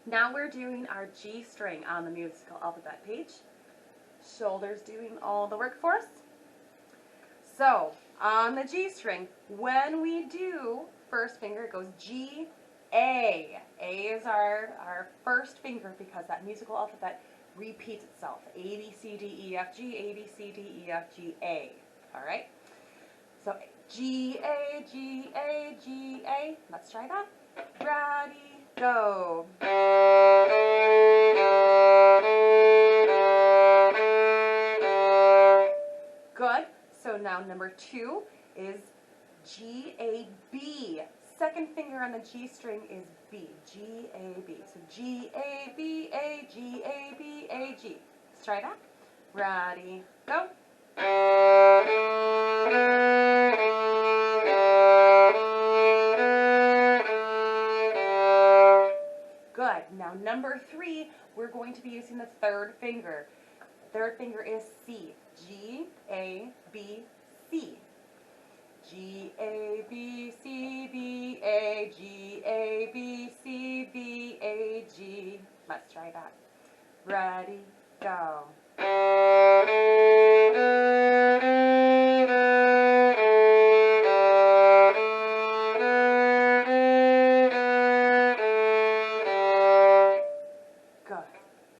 Now we're doing our G string on the musical alphabet page. Shoulders doing all the work for us. So, on the G string, when we do first finger, it goes G, A. A is our first finger because that musical alphabet repeats itself. A, B, C, D, E, F, G, A, B, C, D, E, F, G, A. All right? So, G, A, G, A, G, A. Let's try that. Ready, go. Good. So now number 2 is G, A, B. Second finger on the G string is B. G, A, B. So G, A, B, A, G, A, B, A, G. Let's try that. Ready, go. Good. Now number 3, we're going to be using the third finger. Third finger is C. G, A, B, C. G, A, B, C, B, A, G, A, B, C, B, A, G. Let's try that. Ready, go.